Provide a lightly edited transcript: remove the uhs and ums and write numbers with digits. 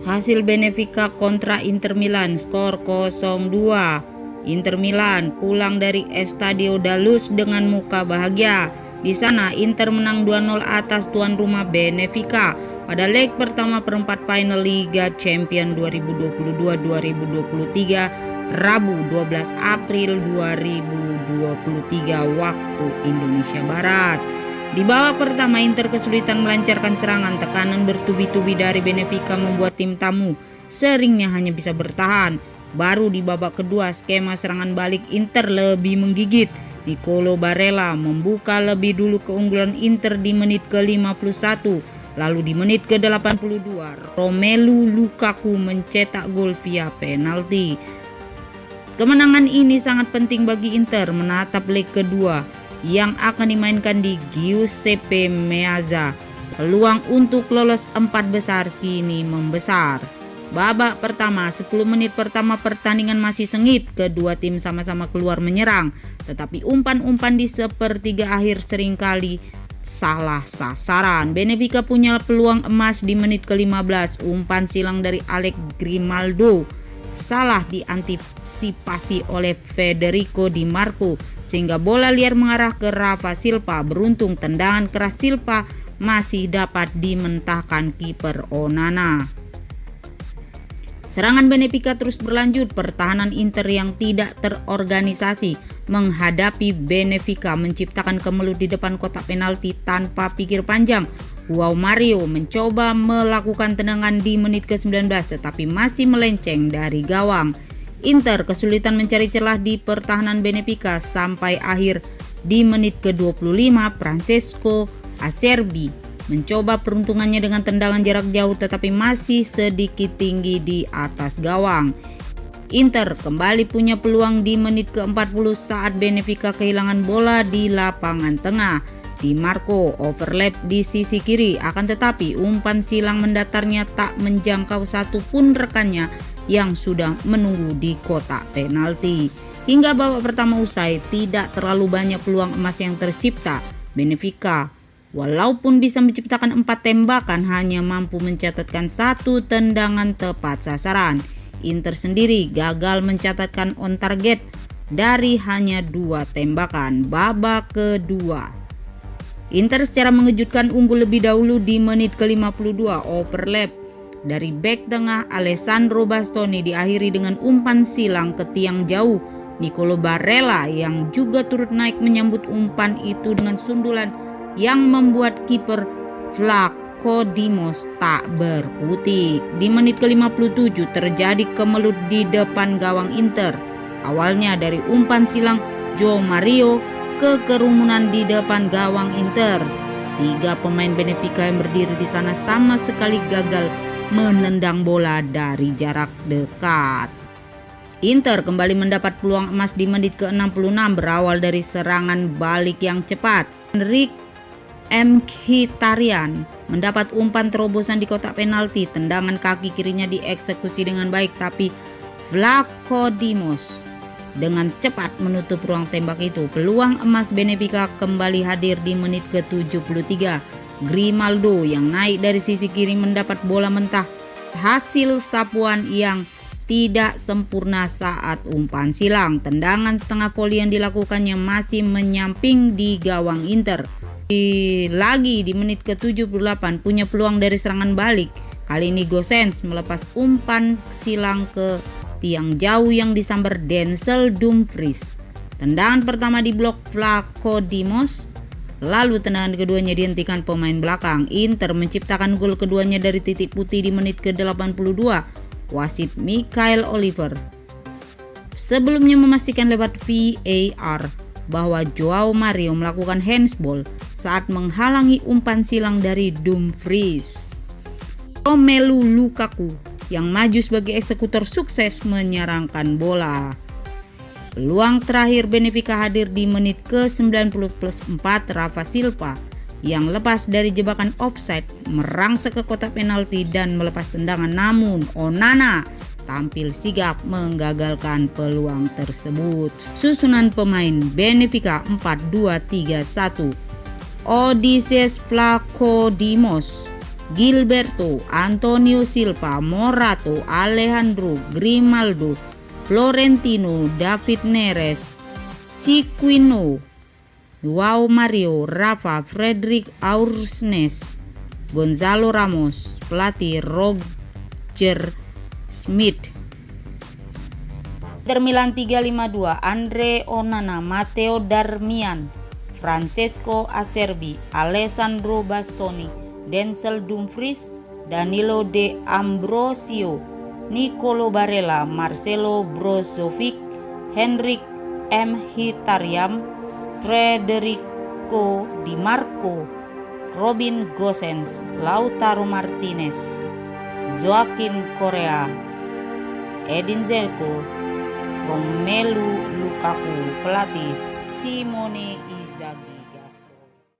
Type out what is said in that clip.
Hasil Benfica kontra Inter Milan skor 0-2. Inter Milan pulang dari Estadio da Luz dengan muka bahagia. Di sana Inter menang 2-0 atas tuan rumah Benfica pada leg pertama perempat final Liga Champions 2022-2023 Rabu 12 April 2023 waktu Indonesia Barat. Di babak pertama Inter kesulitan melancarkan serangan, tekanan bertubi-tubi dari Benfica membuat tim tamu seringnya hanya bisa bertahan. Baru di babak kedua skema serangan balik Inter lebih menggigit. Nicolo Barella membuka lebih dulu keunggulan Inter di menit ke-51. Lalu di menit ke-82 Romelu Lukaku mencetak gol via penalti. Kemenangan ini sangat penting bagi Inter menatap leg kedua yang akan dimainkan di Giuseppe Meazza. Peluang untuk lolos 4 besar kini membesar. Babak pertama, 10 menit pertama pertandingan masih sengit. Kedua tim sama-sama keluar menyerang, tetapi umpan-umpan di sepertiga akhir seringkali salah sasaran. Benfica punya peluang emas di menit ke-15. Umpan silang dari Alex Grimaldo salah diantisipasi oleh Federico Di Marco sehingga bola liar mengarah ke Rafa Silva. Beruntung tendangan keras Silva masih dapat dimentahkan kiper Onana. Serangan Benfica terus berlanjut. Pertahanan Inter yang tidak terorganisasi menghadapi Benfica menciptakan kemelut di depan kotak penalti tanpa pikir panjang. Joao Mario mencoba melakukan tendangan di menit ke-19 tetapi masih melenceng dari gawang. Inter kesulitan mencari celah di pertahanan Benfica sampai akhir di menit ke-25 Francesco Acerbi mencoba peruntungannya dengan tendangan jarak jauh tetapi masih sedikit tinggi di atas gawang. Inter kembali punya peluang di menit ke-40 saat Benfica kehilangan bola di lapangan tengah. Di Marco overlap di sisi kiri, akan tetapi umpan silang mendatarnya tak menjangkau satupun rekannya yang sudah menunggu di kotak penalti. Hingga babak pertama usai, tidak terlalu banyak peluang emas yang tercipta. Benfica walaupun bisa menciptakan 4 tembakan hanya mampu mencatatkan 1 tendangan tepat sasaran. Inter sendiri gagal mencatatkan on target dari hanya 2 tembakan. Babak kedua Inter secara mengejutkan unggul lebih dahulu di menit ke-52. Overlap dari bek tengah Alessandro Bastoni diakhiri dengan umpan silang ke tiang jauh. Nicolo Barella yang juga turut naik menyambut umpan itu dengan sundulan yang membuat kiper Vlaco Dimos tak berkutik. Di menit ke-57 terjadi kemelut di depan gawang Inter. Awalnya dari umpan silang Joao Mario ke kerumunan di depan gawang Inter. 3 pemain Benfica yang berdiri di sana sama sekali gagal menendang bola dari jarak dekat. Inter kembali mendapat peluang emas di menit ke-66 berawal dari serangan balik yang cepat. Henrik Mkhitaryan mendapat umpan terobosan di kotak penalti. Tendangan kaki kirinya dieksekusi dengan baik tapi Vlaco Dimos dengan cepat menutup ruang tembak itu. Peluang emas Benfica kembali hadir di menit ke-73. Grimaldo yang naik dari sisi kiri mendapat bola mentah hasil sapuan yang tidak sempurna saat umpan silang. Tendangan setengah voli yang dilakukannya masih menyamping di gawang Inter. Lagi di menit ke-78 punya peluang dari serangan balik. Kali ini Gosens melepas umpan silang ke tiang jauh yang disambar Denzel Dumfries. Tendangan pertama diblok Vlaco Dimos, lalu tendangan keduanya dihentikan pemain belakang. Inter menciptakan gol keduanya dari titik putih di menit ke-82. Wasit Michael Oliver sebelumnya memastikan lewat VAR bahwa Joao Mario melakukan handsball saat menghalangi umpan silang dari Dumfries. Romelu Lukaku yang maju sebagai eksekutor sukses menyerangkan bola. Peluang terakhir Benfica hadir di menit ke-90+4. Rafa Silva yang lepas dari jebakan offside merangsek ke kotak penalti dan melepas tendangan, namun Onana tampil sigap menggagalkan peluang tersebut. Susunan pemain Benfica 4-2-3-1. Odysseas Vlaco Dimos Gilberto, Antonio Silva, Morato, Alejandro, Grimaldo, Florentino, David Neres, Chiquinho, Joao Mario, Rafa, Frederick Aursnes, Gonzalo Ramos, pelatih Roger Smith. Inter Milan 352, Andre Onana, Matteo Darmian, Francesco Acerbi, Alessandro Bastoni, Denzel Dumfries, Danilo De Ambrosio, Nicolo Barella, Marcelo Brozovic, Henrik Mkhitaryan, Federico Di Marco, Robin Gosens, Lautaro Martinez, Joaquin Correa, Edin Dzeko, Romelu Lukaku, pelatih Simone